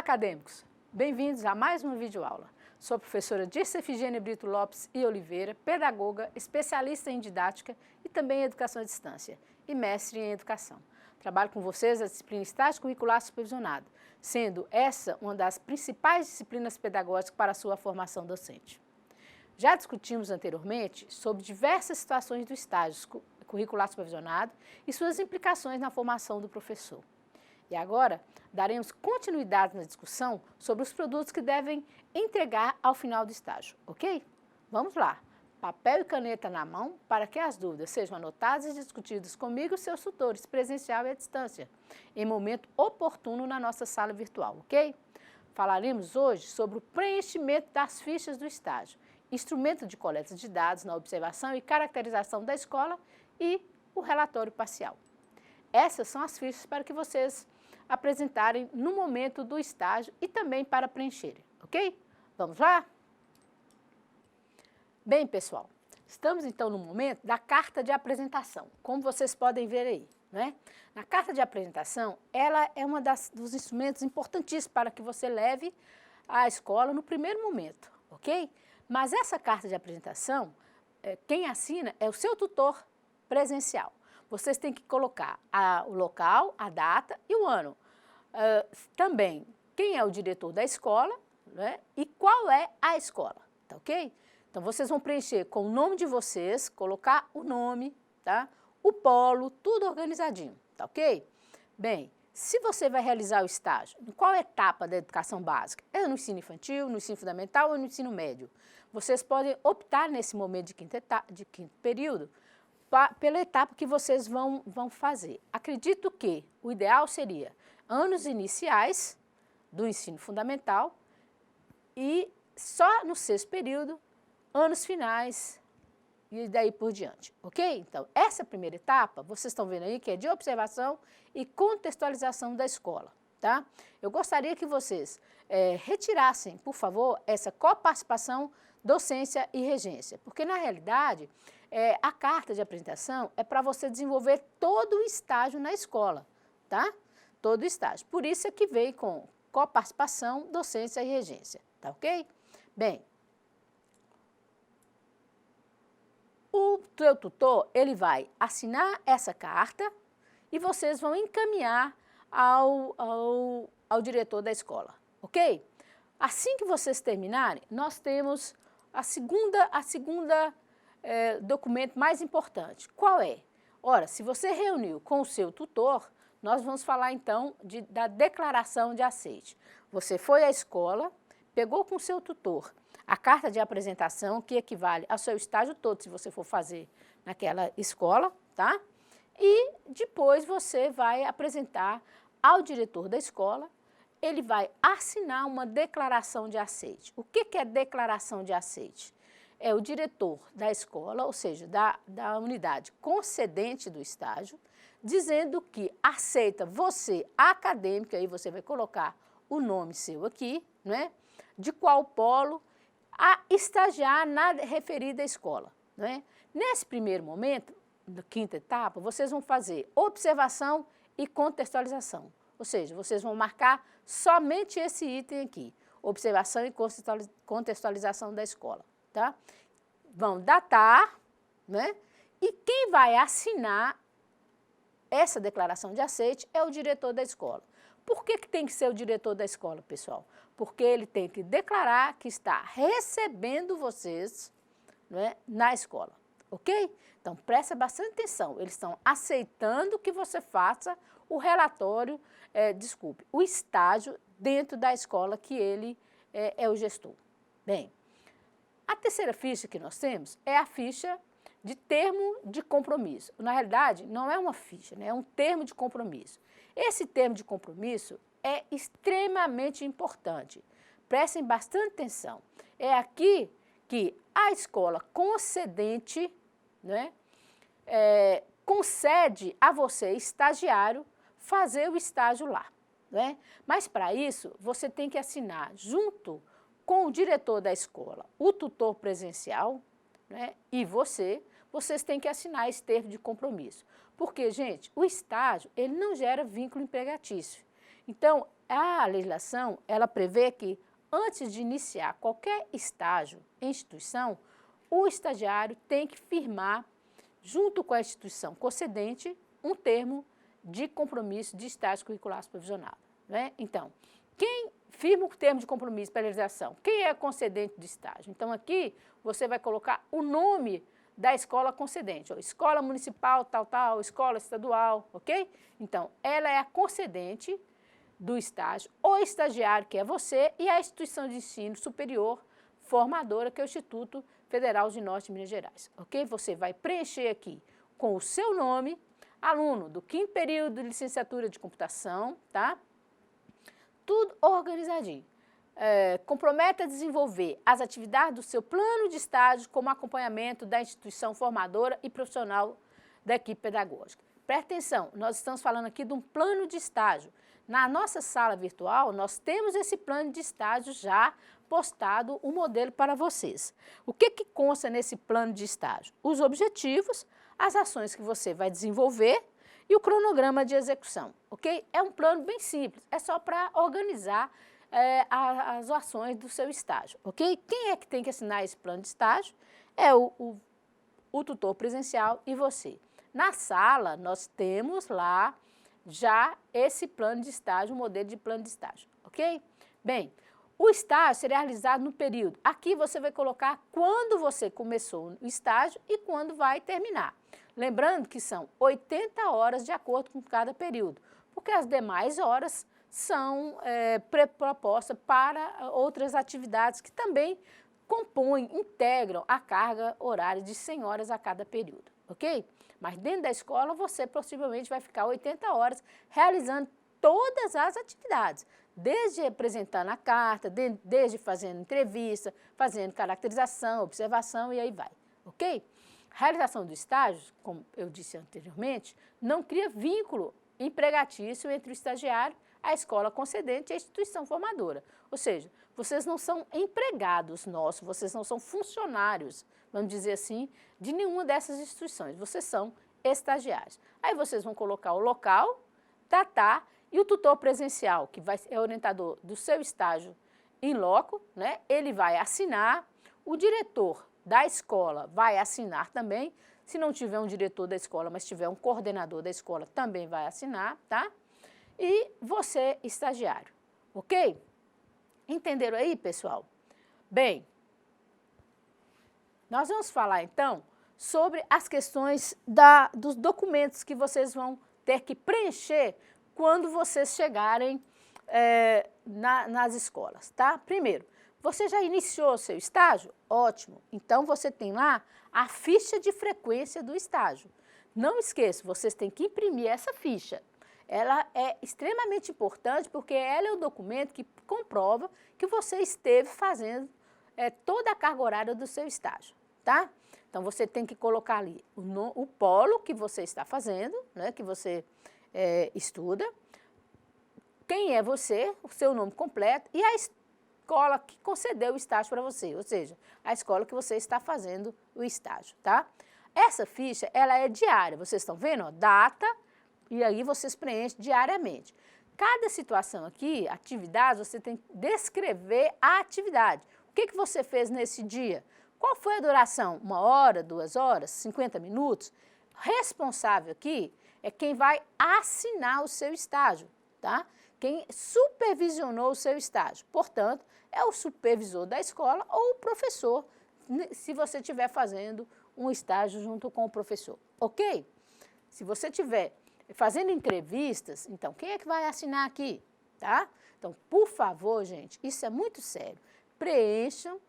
acadêmicos! Bem-vindos a mais uma videoaula. Sou a professora Dirce Efigênia Brito Lopes e Oliveira, pedagoga, especialista em didática e também em educação à distância e mestre em educação. Trabalho com vocês a disciplina Estágio Curricular Supervisionado, sendo essa uma das principais disciplinas pedagógicas para a sua formação docente. Já discutimos anteriormente sobre diversas situações do estágio curricular supervisionado e suas implicações na formação do professor. E agora, daremos continuidade na discussão sobre os produtos que devem entregar ao final do estágio, ok? Vamos lá! Papel e caneta na mão para que as dúvidas sejam anotadas e discutidas comigo e seus tutores, presencial e à distância, em momento oportuno na nossa sala virtual, ok? Falaremos hoje sobre o preenchimento das fichas do estágio, instrumento de coleta de dados na observação e caracterização da escola e o relatório parcial. Essas são as fichas para que vocês apresentarem no momento do estágio e também para preencherem, ok? Vamos lá? Bem, pessoal, estamos então no momento da carta de apresentação, como vocês podem ver aí, né? Na carta de apresentação, ela é uma dos instrumentos importantíssimos para que você leve à escola no primeiro momento, ok? Mas essa carta de apresentação, quem assina é o seu tutor presencial. Vocês têm que colocar o local, a data e o ano. Também, quem é o diretor da escola, né, e qual é a escola, tá ok? Então, vocês vão preencher com o nome de vocês, colocar o nome, tá? O polo, tudo organizadinho, tá ok? Bem, se você vai realizar o estágio, em qual etapa da educação básica? É no ensino infantil, no ensino fundamental ou no ensino médio? Vocês podem optar nesse momento de quinto período pela etapa que vocês vão fazer. Acredito que o ideal seria anos iniciais do ensino fundamental e só no sexto período, anos finais e daí por diante, ok? Então, essa primeira etapa, vocês estão vendo aí que é de observação e contextualização da escola, tá? Eu gostaria que vocês retirassem, por favor, essa coparticipação, docência e regência, porque na realidade, a carta de apresentação é para você desenvolver todo o estágio na escola, tá? Todo o estágio. Por isso é que veio com coparticipação, docência e regência, tá ok? Bem, o teu tutor, ele vai assinar essa carta e vocês vão encaminhar ao diretor da escola, ok? Assim que vocês terminarem, nós temos a segunda documento mais importante. Qual é? Ora, se você reuniu com o seu tutor, nós vamos falar então da declaração de aceite. Você foi à escola, pegou com o seu tutor a carta de apresentação, que equivale ao seu estágio todo, se você for fazer naquela escola, tá? E depois você vai apresentar ao diretor da escola, ele vai assinar uma declaração de aceite. O que é declaração de aceite? É o diretor da escola, ou seja, da unidade concedente do estágio, dizendo que aceita você, acadêmica, aí você vai colocar o nome seu aqui, né? De qual polo, a estagiar na referida escola, né? Nesse primeiro momento, da quinta etapa, vocês vão fazer observação e contextualização, ou seja, vocês vão marcar somente esse item aqui, observação e contextualização da escola, tá? Vão datar, né? E quem vai assinar essa declaração de aceite é o diretor da escola. Por que tem que ser o diretor da escola, pessoal? Porque ele tem que declarar que está recebendo vocês, né, na escola, ok? Então, presta bastante atenção, eles estão aceitando que você faça o relatório, o estágio dentro da escola que ele é o gestor. Bem, a terceira ficha que nós temos é a ficha de termo de compromisso. Na realidade, não é uma ficha, né? É um termo de compromisso. Esse termo de compromisso é extremamente importante. Prestem bastante atenção. É aqui que a escola concedente, né, concede a você, estagiário, fazer o estágio lá, né? Mas para isso, você tem que assinar junto com o diretor da escola, o tutor presencial, né, e vocês têm que assinar esse termo de compromisso. Porque, gente, o estágio, ele não gera vínculo empregatício. Então, a legislação, ela prevê que antes de iniciar qualquer estágio em instituição, o estagiário tem que firmar, junto com a instituição concedente, um termo de compromisso de estágio curricular supervisionado, né? Então, quem firma o termo de compromisso para a realização? Quem é concedente de estágio? Então, aqui você vai colocar o nome da escola concedente, ou escola municipal, tal, escola estadual, ok? Então, ela é a concedente do estágio, o estagiário, que é você, e a instituição de ensino superior formadora, que é o Instituto Federal de Norte de Minas Gerais, ok? Você vai preencher aqui com o seu nome, aluno do 5º período de licenciatura de computação, tá? Tudo organizadinho. Compromete a desenvolver as atividades do seu plano de estágio como acompanhamento da instituição formadora e profissional da equipe pedagógica. Presta atenção, nós estamos falando aqui de um plano de estágio. Na nossa sala virtual, nós temos esse plano de estágio já postado, um modelo para vocês. O que consta nesse plano de estágio? Os objetivos, as ações que você vai desenvolver e o cronograma de execução, ok? É um plano bem simples, é só para organizar as ações do seu estágio, ok? Quem é que tem que assinar esse plano de estágio? É o tutor presencial e você. Na sala, nós temos lá já esse plano de estágio, o modelo de plano de estágio, ok? Bem, o estágio será realizado no período. Aqui você vai colocar quando você começou o estágio e quando vai terminar. Lembrando que são 80 horas de acordo com cada período, porque as demais horas são propostas para outras atividades que também compõem, integram a carga horária de 100 horas a cada período, ok? Mas dentro da escola você possivelmente vai ficar 80 horas realizando todas as atividades, desde apresentando a carta, desde fazendo entrevista, fazendo caracterização, observação e aí vai, ok? A realização do estágio, como eu disse anteriormente, não cria vínculo empregatício entre o estagiário, a escola concedente e a instituição formadora. Ou seja, vocês não são empregados nossos, vocês não são funcionários, vamos dizer assim, de nenhuma dessas instituições. Vocês são estagiários. Aí vocês vão colocar o local, data e o tutor presencial, que é orientador do seu estágio em loco, né? Ele vai assinar, o diretor da escola vai assinar também. Se não tiver um diretor da escola, mas tiver um coordenador da escola, também vai assinar, tá? E você, estagiário, ok? Entenderam aí, pessoal? Bem, nós vamos falar, então, sobre as questões dos documentos que vocês vão ter que preencher quando vocês chegarem nas escolas, tá? Primeiro, você já iniciou o seu estágio? Ótimo. Então, você tem lá a ficha de frequência do estágio. Não esqueça, vocês têm que imprimir essa ficha. Ela é extremamente importante porque ela é o documento que comprova que você esteve fazendo toda a carga horária do seu estágio, tá? Então, você tem que colocar ali o polo que você está fazendo, né, que você estuda, quem é você, o seu nome completo e a escola que concedeu o estágio para você, ou seja, a escola que você está fazendo o estágio, tá? Essa ficha, ela é diária, vocês estão vendo? Ó, data, e aí vocês preenchem diariamente. Cada situação aqui, atividade, você tem que descrever a atividade. O que você fez nesse dia? Qual foi a duração? 1 hora, 2 horas, 50 minutos? Responsável aqui é quem vai assinar o seu estágio, tá? Quem supervisionou o seu estágio. Portanto, é o supervisor da escola ou o professor, se você estiver fazendo um estágio junto com o professor, ok? Se você estiver fazendo entrevistas, então, quem é que vai assinar aqui, tá? Então, por favor, gente, isso é muito sério. Preencham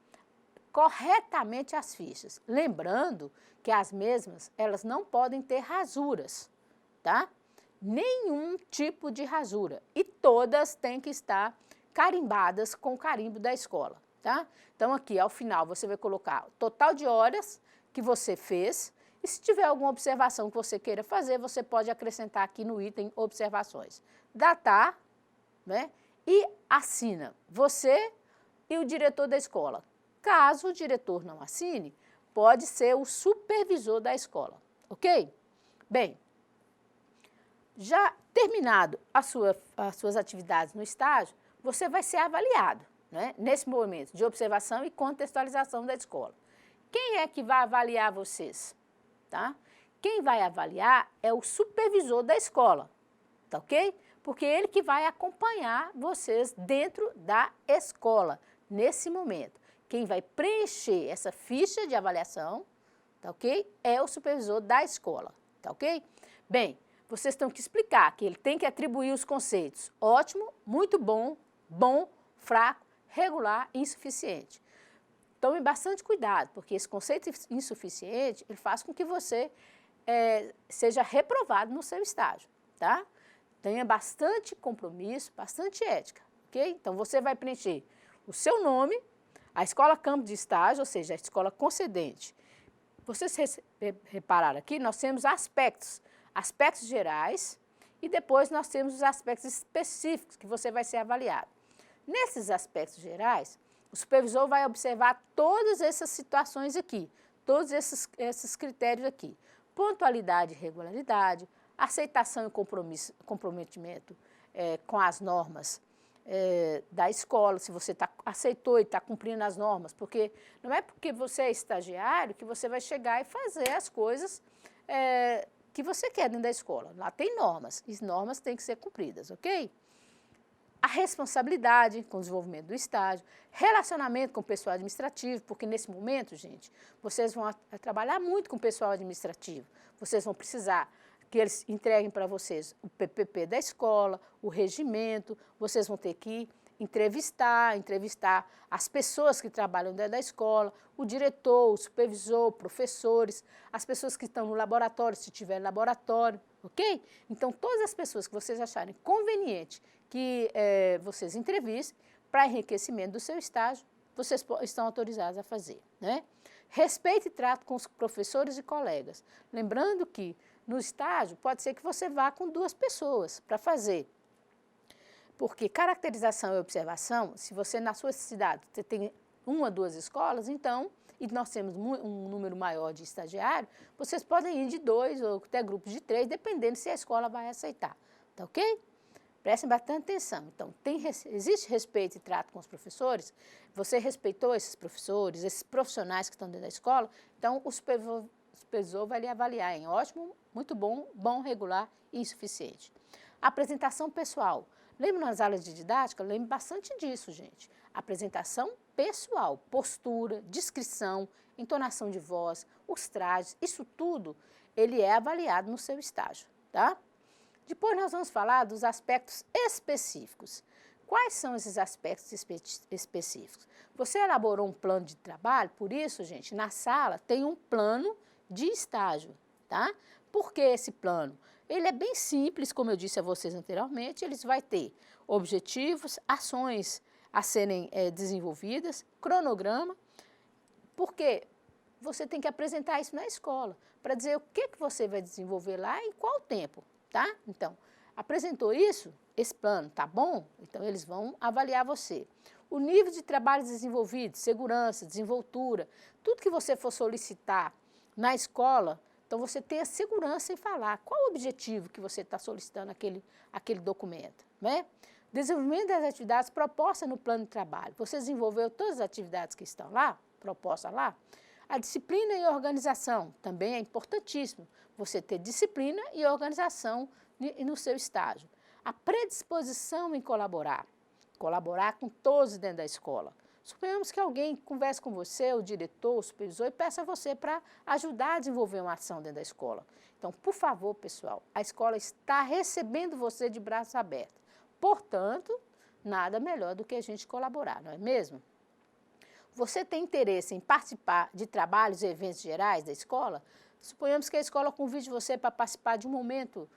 corretamente as fichas. Lembrando que as mesmas, elas não podem ter rasuras, tá? Nenhum tipo de rasura. E todas têm que estar carimbadas com o carimbo da escola, tá? Então, aqui, ao final, você vai colocar o total de horas que você fez. E se tiver alguma observação que você queira fazer, você pode acrescentar aqui no item observações. Datar, né? E assina você e o diretor da escola. Caso o diretor não assine, pode ser o supervisor da escola, ok? Bem, já Terminado as suas atividades no estágio, você vai ser avaliado, né, nesse momento de observação e contextualização da escola. Quem é que vai avaliar vocês? Tá? Quem vai avaliar é o supervisor da escola, tá ok? Porque ele que vai acompanhar vocês dentro da escola, nesse momento. Quem vai preencher essa ficha de avaliação, tá ok? É o supervisor da escola, tá ok? Bem, vocês têm que explicar que ele tem que atribuir os conceitos ótimo, muito bom, bom, fraco, regular e insuficiente. Tome bastante cuidado, porque esse conceito insuficiente, ele faz com que você seja reprovado no seu estágio, tá? Tenha bastante compromisso, bastante ética, ok? Então, você vai preencher o seu nome, a escola campo de estágio, ou seja, a escola concedente. Vocês repararam aqui, nós temos aspectos gerais e depois nós temos os aspectos específicos que você vai ser avaliado. Nesses aspectos gerais, o supervisor vai observar todas essas situações aqui, todos esses critérios aqui. Pontualidade e regularidade, aceitação e comprometimento com as normas da escola, se você aceitou e está cumprindo as normas, porque não é porque você é estagiário que você vai chegar e fazer as coisas que você quer dentro da escola. Lá tem normas, e as normas têm que ser cumpridas, ok? A responsabilidade com o desenvolvimento do estágio, relacionamento com o pessoal administrativo, porque nesse momento, gente, vocês vão trabalhar muito com o pessoal administrativo. Vocês vão precisar que eles entreguem para vocês o PPP da escola, o regimento, vocês vão ter que entrevistar as pessoas que trabalham dentro da escola, o diretor, o supervisor, professores, as pessoas que estão no laboratório, se tiver laboratório, ok? Então, todas as pessoas que vocês acharem conveniente que vocês entrevistem para enriquecimento do seu estágio, vocês estão autorizados a fazer, né? Respeito e trato com os professores e colegas. Lembrando que no estágio pode ser que você vá com 2 pessoas para fazer. Porque caracterização e observação, se você na sua cidade você tem 1 ou 2 escolas, então, e nós temos um número maior de estagiários, vocês podem ir de 2 ou até grupos de 3, dependendo se a escola vai aceitar, tá ok? Prestem bastante atenção. Então, existe respeito e trato com os professores? Você respeitou esses professores, esses profissionais que estão dentro da escola? Então, o supervisor vai lhe avaliar em ótimo, muito bom, bom, regular e insuficiente. Apresentação pessoal. Lembra nas aulas de didática? Lembre bastante disso, gente. Apresentação pessoal, postura, descrição, entonação de voz, os trajes, isso tudo, ele é avaliado no seu estágio, tá? Depois nós vamos falar dos aspectos específicos. Quais são esses aspectos específicos? Você elaborou um plano de trabalho, por isso, gente, na sala tem um plano de estágio, tá? Por que esse plano? Ele é bem simples, como eu disse a vocês anteriormente, ele vai ter objetivos, ações a serem desenvolvidas, cronograma, porque você tem que apresentar isso na escola, para dizer o que você vai desenvolver lá e em qual tempo. Tá? Então, apresentou isso, esse plano tá bom? Então, eles vão avaliar você. O nível de trabalho desenvolvido, segurança, desenvoltura, tudo que você for solicitar na escola, então você tem a segurança em falar qual o objetivo que você está solicitando aquele documento, né? Desenvolvimento das atividades propostas no plano de trabalho. Você desenvolveu todas as atividades que estão lá, propostas lá? A disciplina e organização também é importantíssimo. Você ter disciplina e organização no seu estágio. A predisposição em colaborar com todos dentro da escola. Suponhamos que alguém converse com você, o diretor, o supervisor, e peça a você para ajudar a desenvolver uma ação dentro da escola. Então, por favor, pessoal, a escola está recebendo você de braços abertos. Portanto, nada melhor do que a gente colaborar, não é mesmo? Você tem interesse em participar de trabalhos e eventos gerais da escola? Suponhamos que a escola convide você para participar de um momento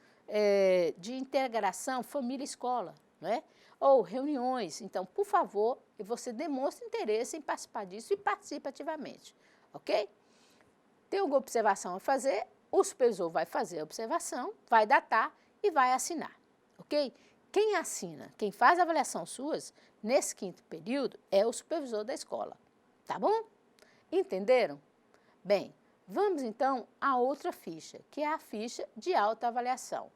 de integração família-escola, né? Ou reuniões. Então, por favor, você demonstre interesse em participar disso e participe ativamente, ok? Tem alguma observação a fazer, o supervisor vai fazer a observação, vai datar e vai assinar, ok? Quem assina, quem faz a avaliação suas, nesse 5º período, é o supervisor da escola, tá bom? Entenderam? Bem, vamos então à outra ficha, que é a ficha de autoavaliação.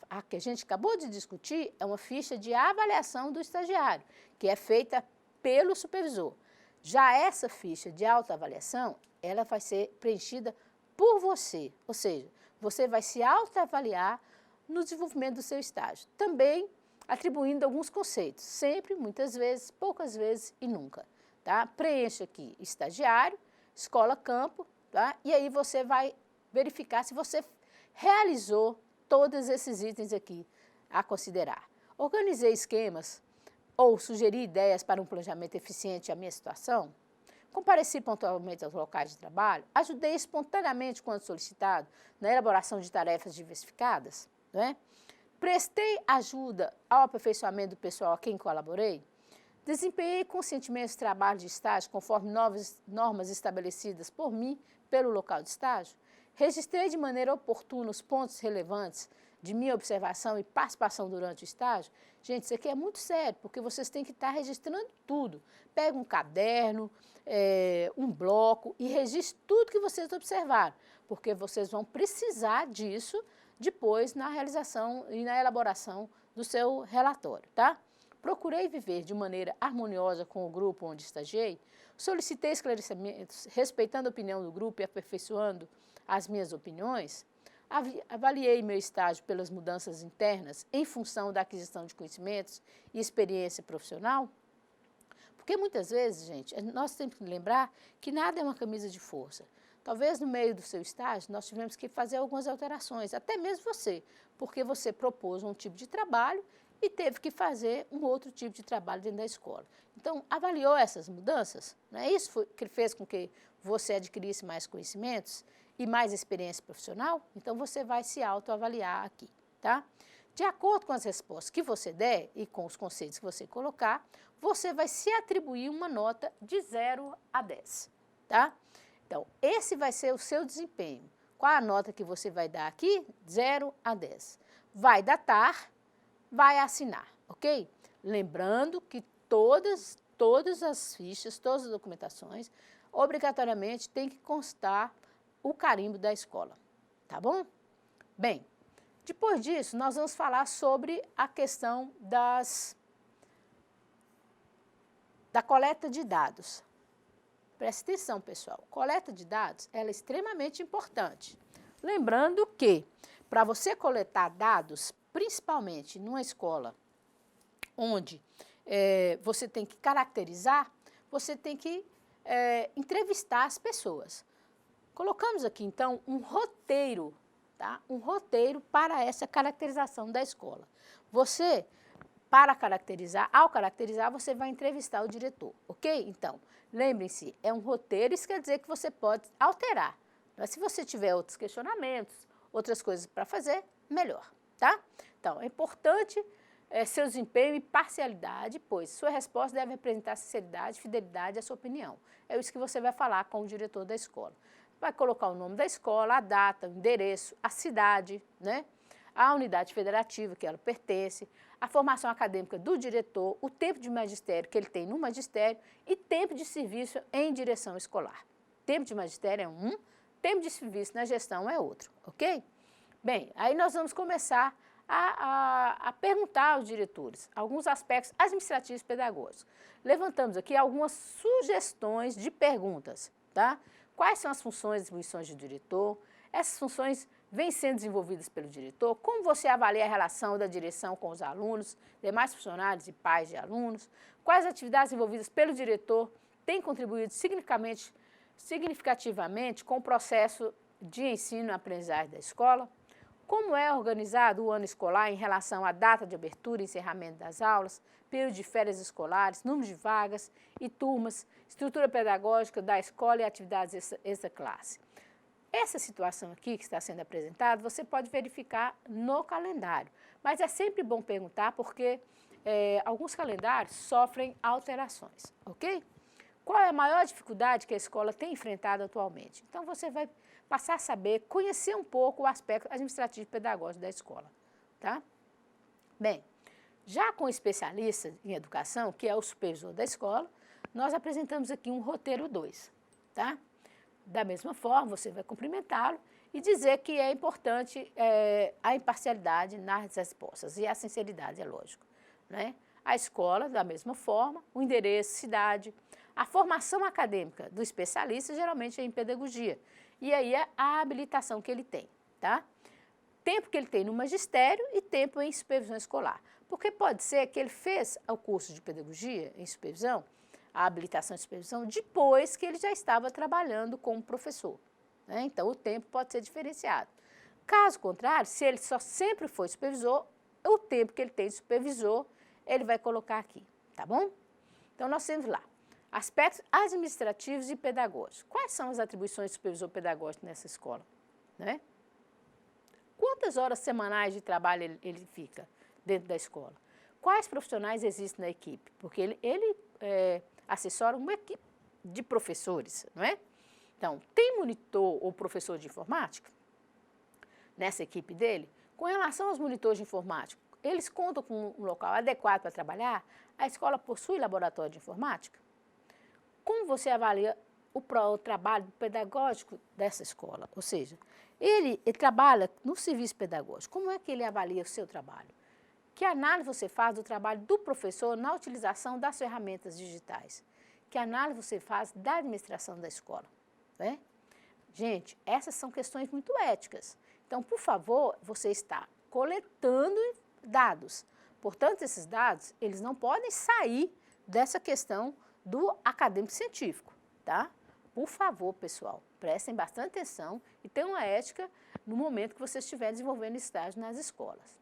A que a gente acabou de discutir é uma ficha de avaliação do estagiário, que é feita pelo supervisor. Já essa ficha de autoavaliação, ela vai ser preenchida por você, ou seja, você vai se autoavaliar no desenvolvimento do seu estágio. Também atribuindo alguns conceitos, sempre, muitas vezes, poucas vezes e nunca. Tá? Preencha aqui estagiário, escola campo, tá? E aí você vai verificar se você realizou todos esses itens aqui a considerar. Organizei esquemas ou sugeri ideias para um planejamento eficiente à minha situação? Compareci pontualmente aos locais de trabalho? Ajudei espontaneamente quando solicitado na elaboração de tarefas diversificadas? Né? Prestei ajuda ao aperfeiçoamento do pessoal a quem colaborei? Desempenhei conscientemente o trabalho de estágio conforme novas normas estabelecidas por mim pelo local de estágio? Registrei de maneira oportuna os pontos relevantes de minha observação e participação durante o estágio? Gente, isso aqui é muito sério, porque vocês têm que estar registrando tudo. Pega um caderno, um bloco e registre tudo que vocês observaram, porque vocês vão precisar disso depois na realização e na elaboração do seu relatório, tá? Procurei viver de maneira harmoniosa com o grupo onde estagiei, solicitei esclarecimentos, respeitando a opinião do grupo e aperfeiçoando as minhas opiniões, avaliei meu estágio pelas mudanças internas em função da aquisição de conhecimentos e experiência profissional. Porque muitas vezes, gente, nós temos que lembrar que nada é uma camisa de força. Talvez no meio do seu estágio nós tivemos que fazer algumas alterações, até mesmo você, porque você propôs um tipo de trabalho e teve que fazer um outro tipo de trabalho dentro da escola. Então, avaliou essas mudanças, né? Isso que fez com que você adquirisse mais conhecimentos e mais experiência profissional, então você vai se autoavaliar aqui, tá? De acordo com as respostas que você der e com os conceitos que você colocar, você vai se atribuir uma nota de 0 a 10, tá? Então, esse vai ser o seu desempenho. Qual a nota que você vai dar aqui? 0 a 10. Vai datar, vai assinar, ok? Lembrando que todas as fichas, todas as documentações, obrigatoriamente tem que constar o carimbo da escola, tá bom? Bem, depois disso, nós vamos falar sobre a questão da coleta de dados. Preste atenção, pessoal, coleta de dados ela é extremamente importante. Lembrando que, para você coletar dados, principalmente numa escola onde você tem que caracterizar, você tem que entrevistar as pessoas. Colocamos aqui, então, um roteiro, tá? Um roteiro para essa caracterização da escola. Você, ao caracterizar, você vai entrevistar o diretor, ok? Então, lembrem-se, é um roteiro, isso quer dizer que você pode alterar. Mas se você tiver outros questionamentos, outras coisas para fazer, melhor, tá? Então, é importante seu desempenho e parcialidade, pois sua resposta deve representar sinceridade e fidelidade à sua opinião. É isso que você vai falar com o diretor da escola. Vai colocar o nome da escola, a data, o endereço, a cidade, né? A unidade federativa que ela pertence, a formação acadêmica do diretor, o tempo de magistério que ele tem no magistério e tempo de serviço em direção escolar. Tempo de magistério é um, tempo de serviço na gestão é outro, ok? Bem, aí nós vamos começar a perguntar aos diretores alguns aspectos administrativos e pedagógicos. Levantamos aqui algumas sugestões de perguntas, tá? Quais são as funções e atribuições do diretor? Essas funções vêm sendo desenvolvidas pelo diretor? Como você avalia a relação da direção com os alunos, demais funcionários e pais de alunos? Quais atividades envolvidas pelo diretor têm contribuído significativamente com o processo de ensino e aprendizagem da escola? Como é organizado o ano escolar em relação à data de abertura e encerramento das aulas, período de férias escolares, número de vagas e turmas, estrutura pedagógica da escola e atividades extra-classe? Essa situação aqui que está sendo apresentada, você pode verificar no calendário, mas é sempre bom perguntar porque alguns calendários sofrem alterações, ok? Qual é a maior dificuldade que a escola tem enfrentado atualmente? Então, você vai passar a saber, conhecer um pouco o aspecto administrativo e pedagógico da escola, tá? Bem, já com o especialista em educação, que é o supervisor da escola, nós apresentamos aqui um roteiro 2, tá? Da mesma forma, você vai cumprimentá-lo e dizer que é importante a imparcialidade nas respostas e a sinceridade, é lógico, né? A escola, da mesma forma, o endereço, cidade, a formação acadêmica do especialista geralmente é em pedagogia, e aí é a habilitação que ele tem, tá? Tempo que ele tem no magistério e tempo em supervisão escolar. Porque pode ser que ele fez o curso de pedagogia em supervisão, a habilitação em supervisão, depois que ele já estava trabalhando como professor, né? Então, o tempo pode ser diferenciado. Caso contrário, se ele só sempre foi supervisor, o tempo que ele tem de supervisor, ele vai colocar aqui, tá bom? Então, nós temos lá aspectos administrativos e pedagógicos. Quais são as atribuições do supervisor pedagógico nessa escola, né? Quantas horas semanais de trabalho ele fica dentro da escola? Quais profissionais existem na equipe? Porque ele assessora uma equipe de professores, não é? Então, tem monitor ou professor de informática nessa equipe dele? Com relação aos monitores de informática, eles contam com um local adequado para trabalhar? A escola possui laboratório de informática? Como você avalia o trabalho pedagógico dessa escola? Ou seja, ele trabalha no serviço pedagógico. Como é que ele avalia o seu trabalho? Que análise você faz do trabalho do professor na utilização das ferramentas digitais? Que análise você faz da administração da escola? Né? Gente, essas são questões muito éticas. Então, por favor, você está coletando dados. Portanto, esses dados, eles não podem sair dessa questão do acadêmico científico, tá? Por favor, pessoal, prestem bastante atenção e tenham uma ética no momento que você estiver desenvolvendo estágio nas escolas.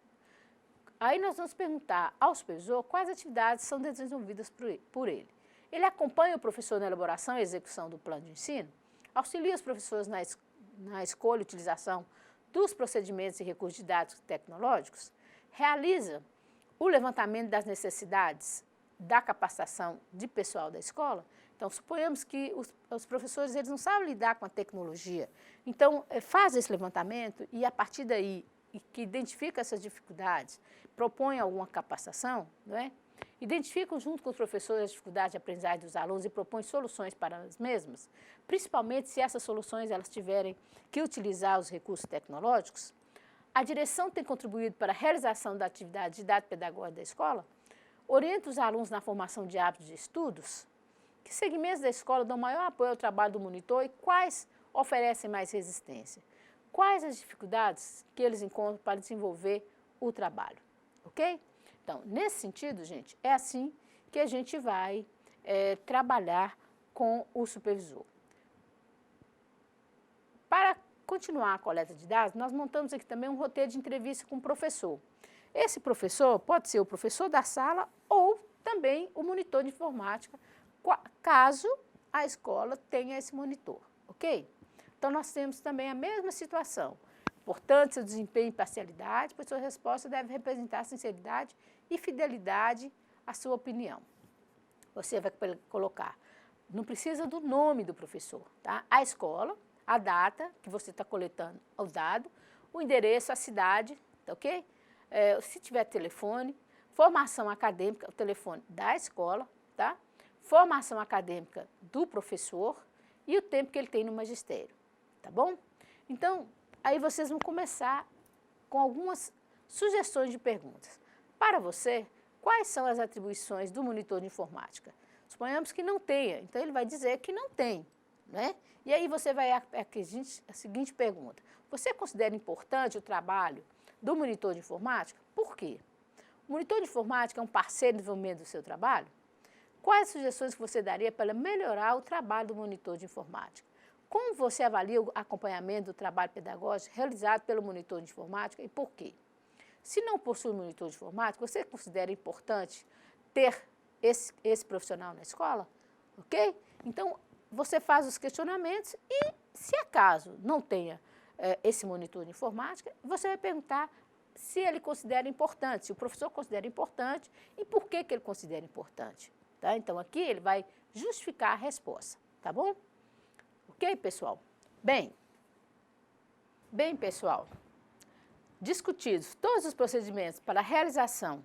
Aí nós vamos perguntar ao supervisor quais atividades são desenvolvidas por ele. Ele acompanha o professor na elaboração e execução do plano de ensino, auxilia os professores na escolha e utilização dos procedimentos e recursos didáticos e tecnológicos, realiza o levantamento das necessidades da capacitação de pessoal da escola. Então, suponhamos que os professores eles não sabem lidar com a tecnologia. Então, faz esse levantamento e, a partir daí, que identifica essas dificuldades, propõe alguma capacitação, não é? Identificam junto com os professores as dificuldades de aprendizagem dos alunos e propõem soluções para as mesmas, principalmente se essas soluções elas tiverem que utilizar os recursos tecnológicos. A direção tem contribuído para a realização da atividade didático-pedagógica da escola, orienta os alunos na formação de hábitos de estudos, que segmentos da escola dão maior apoio ao trabalho do monitor e quais oferecem mais resistência. Quais as dificuldades que eles encontram para desenvolver o trabalho, ok? Então, nesse sentido, gente, é assim que a gente vai trabalhar com o supervisor. Para continuar a coleta de dados, nós montamos aqui também um roteiro de entrevista com o professor. Esse professor pode ser o professor da sala ou também o monitor de informática, caso a escola tenha esse monitor, ok? Então, nós temos também a mesma situação. Portanto, seu desempenho e imparcialidade, pois sua resposta deve representar sinceridade e fidelidade à sua opinião. Você vai colocar, não precisa do nome do professor, tá? A escola, a data que você está coletando o dado, o endereço, a cidade, tá ok? Se tiver telefone, formação acadêmica, o telefone da escola, tá? Formação acadêmica do professor e o tempo que ele tem no magistério, tá bom? Então, aí vocês vão começar com algumas sugestões de perguntas. Para você, quais são as atribuições do monitor de informática? Suponhamos que não tenha, então ele vai dizer que não tem, né? E aí você vai a seguinte pergunta: você considera importante o trabalho do monitor de informática? Por quê? O monitor de informática é um parceiro no desenvolvimento do seu trabalho? Quais sugestões que você daria para melhorar o trabalho do monitor de informática? Como você avalia o acompanhamento do trabalho pedagógico realizado pelo monitor de informática e por quê? Se não possui monitor de informática, você considera importante ter esse profissional na escola? Ok? Então, você faz os questionamentos e, se acaso não tenha esse monitor de informática, você vai perguntar se ele considera importante, se o professor considera importante e por que ele considera importante. Tá? Então, aqui ele vai justificar a resposta, tá bom? Ok, pessoal? Bem, pessoal, discutidos todos os procedimentos para a realização,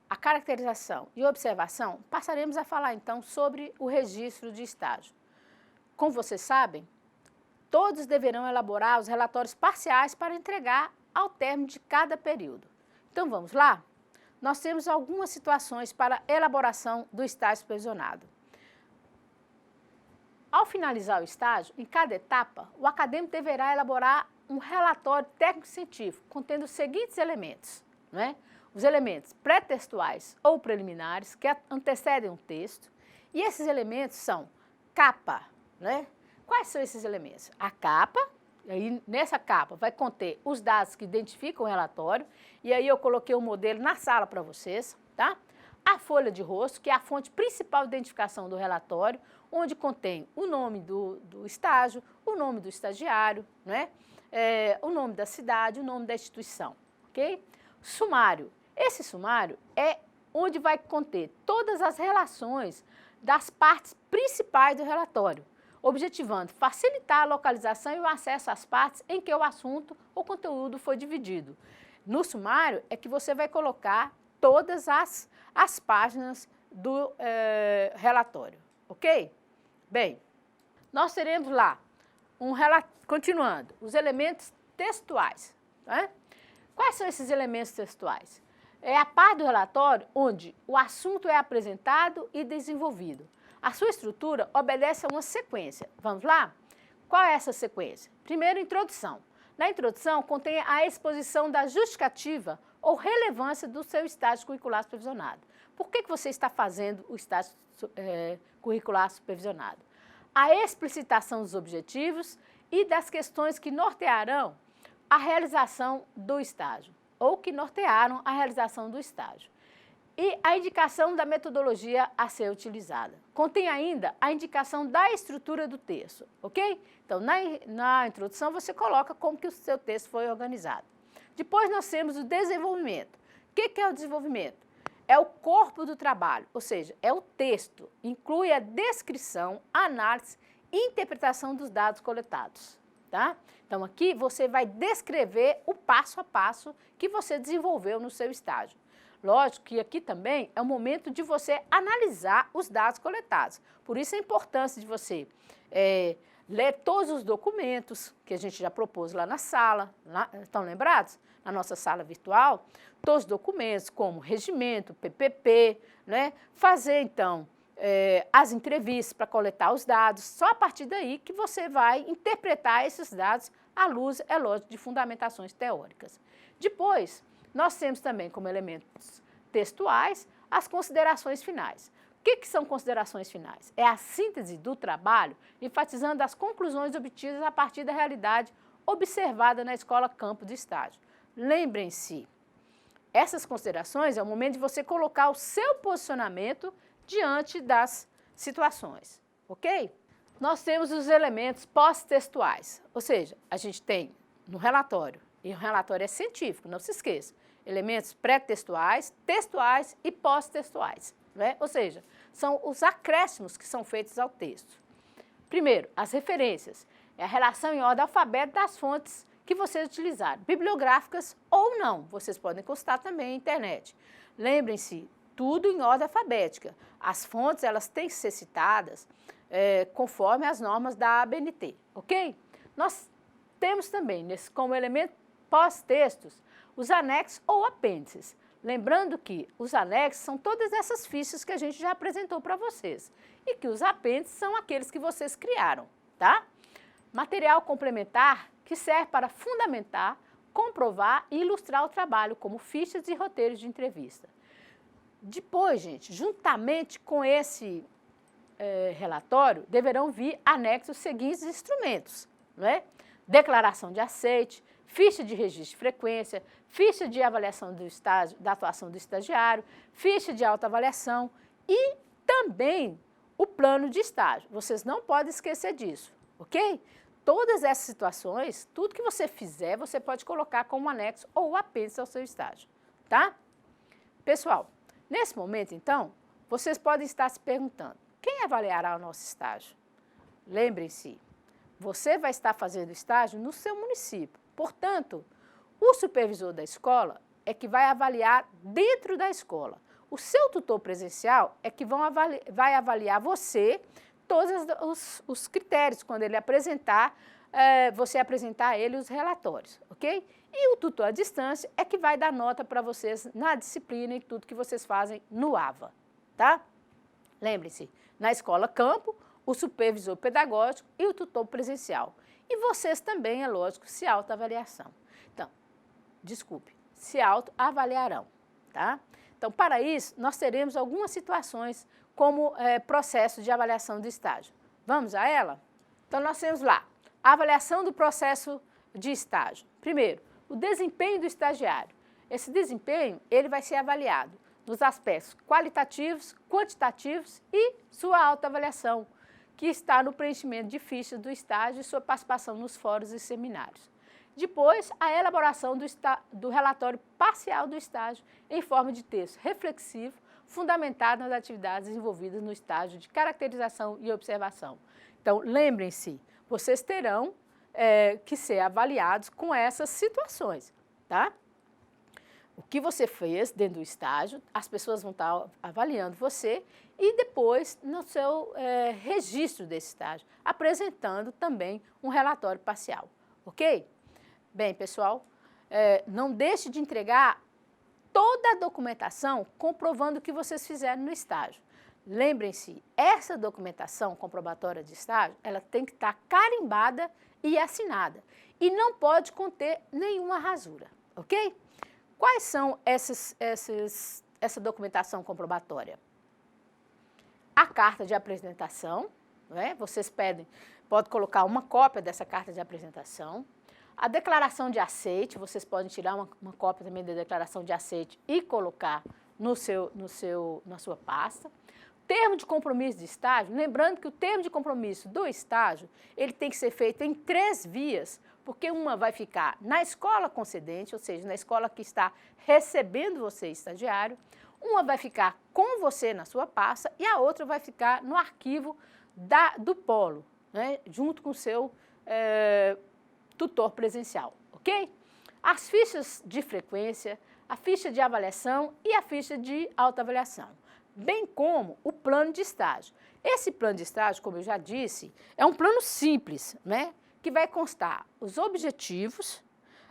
a caracterização e observação, passaremos a falar, então, sobre o registro de estágio. Como vocês sabem, todos deverão elaborar os relatórios parciais para entregar ao término de cada período. Então, vamos lá? Nós temos algumas situações para elaboração do estágio supervisionado. Ao finalizar o estágio, em cada etapa, o acadêmico deverá elaborar um relatório técnico-científico contendo os seguintes elementos, né? Os elementos pré-textuais ou preliminares que antecedem um texto, e esses elementos são capa, né? Quais são esses elementos? A capa, e aí nessa capa vai conter os dados que identificam o relatório, e aí eu coloquei um modelo na sala para vocês, tá? A folha de rosto, que é a fonte principal de identificação do relatório, onde contém o nome do estágio, o nome do estagiário, né? O nome da cidade, o nome da instituição, ok? Sumário. Esse sumário é onde vai conter todas as relações das partes principais do relatório, objetivando facilitar a localização e o acesso às partes em que o assunto ou conteúdo foi dividido. No sumário é que você vai colocar todas as páginas do relatório, ok? Bem, nós teremos lá, continuando, os elementos textuais. Tá? Quais são esses elementos textuais? É a parte do relatório onde o assunto é apresentado e desenvolvido. A sua estrutura obedece a uma sequência. Vamos lá? Qual é essa sequência? Primeiro, introdução. Na introdução, contém a exposição da justificativa ou relevância do seu estágio curricular supervisionado. Por que você está fazendo o estágio curricular supervisionado? A explicitação dos objetivos e das questões que nortearão a realização do estágio, ou que nortearam a realização do estágio. E a indicação da metodologia a ser utilizada. Contém ainda a indicação da estrutura do texto, ok? Então, na introdução, você coloca como que o seu texto foi organizado. Depois, nós temos o desenvolvimento. O que é o desenvolvimento? É o corpo do trabalho, ou seja, é o texto. Inclui a descrição, análise e interpretação dos dados coletados. Tá? Então, aqui você vai descrever o passo a passo que você desenvolveu no seu estágio. Lógico que aqui também é o momento de você analisar os dados coletados. Por isso a importância de você ler todos os documentos que a gente já propôs lá na sala, estão lembrados? Na nossa sala virtual, todos os documentos como regimento, PPP, né? Fazer então as entrevistas para coletar os dados, só a partir daí que você vai interpretar esses dados à luz, é lógico, de fundamentações teóricas. Depois, nós temos também como elementos textuais as considerações finais. O que são considerações finais? É a síntese do trabalho, enfatizando as conclusões obtidas a partir da realidade observada na escola campo de estágio. Lembrem-se, essas considerações é o momento de você colocar o seu posicionamento diante das situações, ok? Nós temos os elementos pós-textuais, ou seja, a gente tem no relatório, e o relatório é científico, não se esqueça, elementos pré-textuais, textuais e pós-textuais, né? Ou seja, são os acréscimos que são feitos ao texto. Primeiro, as referências, é a relação em ordem alfabética das fontes que vocês utilizaram, bibliográficas ou não, vocês podem consultar também na internet. Lembrem-se, tudo em ordem alfabética. As fontes, elas têm que ser citadas conforme as normas da ABNT, ok? Nós temos também, como elemento pós-textos, os anexos ou apêndices. Lembrando que os anexos são todas essas fichas que a gente já apresentou para vocês e que os apêndices são aqueles que vocês criaram, tá? Material complementar que serve para fundamentar, comprovar e ilustrar o trabalho, como fichas e roteiros de entrevista. Depois, gente, juntamente com esse relatório, deverão vir anexos os seguintes instrumentos, não é? Declaração de aceite, ficha de registro de frequência, ficha de avaliação do estágio, da atuação do estagiário, ficha de autoavaliação e também o plano de estágio. Vocês não podem esquecer disso, ok? Todas essas situações, tudo que você fizer, você pode colocar como anexo ou apêndice ao seu estágio, tá? Pessoal, nesse momento, então, vocês podem estar se perguntando, quem avaliará o nosso estágio? Lembrem-se, você vai estar fazendo estágio no seu município. Portanto, o supervisor da escola é que vai avaliar dentro da escola. O seu tutor presencial é que vai avaliar você, todos os critérios, quando ele apresentar você apresentar a ele os relatórios, ok? E o tutor à distância é que vai dar nota para vocês na disciplina e tudo que vocês fazem no AVA, tá? Lembre-se, na escola campo, o supervisor pedagógico e o tutor presencial. E vocês também, é lógico, se autoavaliação. Então, desculpe, se autoavaliarão, tá? Então, para isso, nós teremos algumas situações como processo de avaliação de estágio. Vamos a ela? Então, nós temos lá a avaliação do processo de estágio. Primeiro, o desempenho do estagiário. Esse desempenho, ele vai ser avaliado nos aspectos qualitativos, quantitativos e sua autoavaliação, que está no preenchimento de fichas do estágio e sua participação nos fóruns e seminários. Depois, a elaboração do relatório parcial do estágio em forma de texto reflexivo, fundamentado nas atividades envolvidas no estágio de caracterização e observação. Então, lembrem-se, vocês terão que ser avaliados com essas situações, tá? O que você fez dentro do estágio, as pessoas vão estar avaliando você e depois no seu registro desse estágio, apresentando também um relatório parcial, ok? Bem, pessoal, não deixe de entregar toda a documentação comprovando o que vocês fizeram no estágio. Lembrem-se, essa documentação comprobatória de estágio, ela tem que estar carimbada e assinada e não pode conter nenhuma rasura, ok? Quais são essa documentação comprobatória? A carta de apresentação, né? Vocês pode colocar uma cópia dessa carta de apresentação. A declaração de aceite, vocês podem tirar uma cópia também da declaração de aceite e colocar na sua pasta. Termo de compromisso de estágio, lembrando que o termo de compromisso do estágio, ele tem que ser feito em 3 vias, porque uma vai ficar na escola concedente, ou seja, na escola que está recebendo você, estagiário, uma vai ficar com você na sua pasta e a outra vai ficar no arquivo do polo, né, junto com o seu tutor presencial, ok? As fichas de frequência, a ficha de avaliação e a ficha de autoavaliação, bem como o plano de estágio. Esse plano de estágio, como eu já disse, é um plano simples, né, que vai constar os objetivos,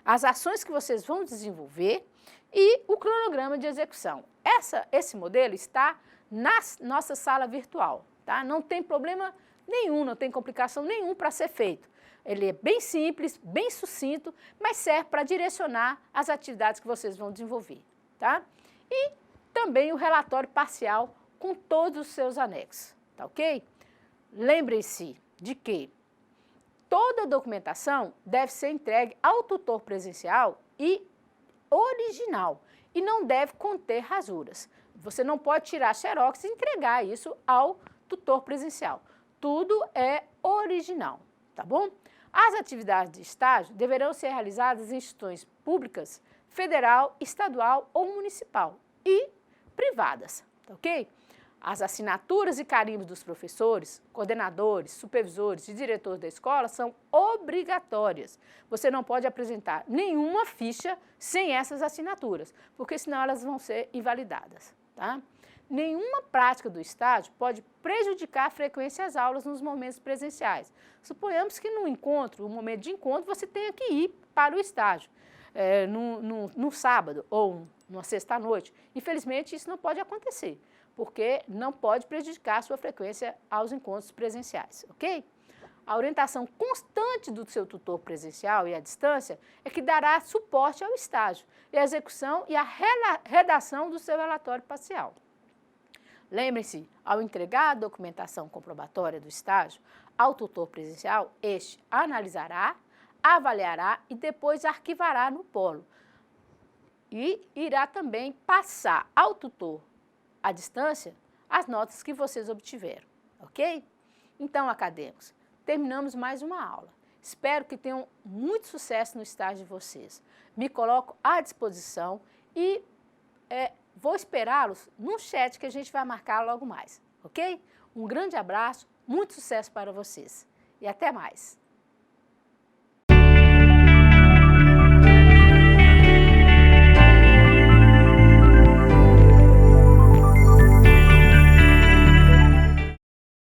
as ações que vocês vão desenvolver e o cronograma de execução. Esse modelo está na nossa sala virtual, tá? Não tem problema nenhum, não tem complicação nenhuma para ser feito. Ele é bem simples, bem sucinto, mas serve para direcionar as atividades que vocês vão desenvolver, tá? E também o relatório parcial com todos os seus anexos, tá ok? Lembrem-se de que toda a documentação deve ser entregue ao tutor presencial e original e não deve conter rasuras. Você não pode tirar xerox e entregar isso ao tutor presencial. Tudo é original, tá bom? As atividades de estágio deverão ser realizadas em instituições públicas, federal, estadual ou municipal e privadas, tá ok? As assinaturas e carimbos dos professores, coordenadores, supervisores e diretores da escola são obrigatórias. Você não pode apresentar nenhuma ficha sem essas assinaturas, porque senão elas vão ser invalidadas, tá? Nenhuma prática do estágio pode prejudicar a frequência às aulas nos momentos presenciais. Suponhamos que no momento de encontro, você tenha que ir para o estágio, no sábado ou numa sexta-noite. Infelizmente, isso não pode acontecer, porque não pode prejudicar a sua frequência aos encontros presenciais, ok? A orientação constante do seu tutor presencial e à distância é que dará suporte ao estágio e a execução e a redação do seu relatório parcial. Lembre-se, ao entregar a documentação comprobatória do estágio ao tutor presencial, este analisará, avaliará e depois arquivará no polo. E irá também passar ao tutor à distância as notas que vocês obtiveram, ok? Então, acadêmicos, terminamos mais uma aula. Espero que tenham muito sucesso no estágio de vocês. Me coloco à disposição e vou esperá-los no chat que a gente vai marcar logo mais, ok? Um grande abraço, muito sucesso para vocês e até mais!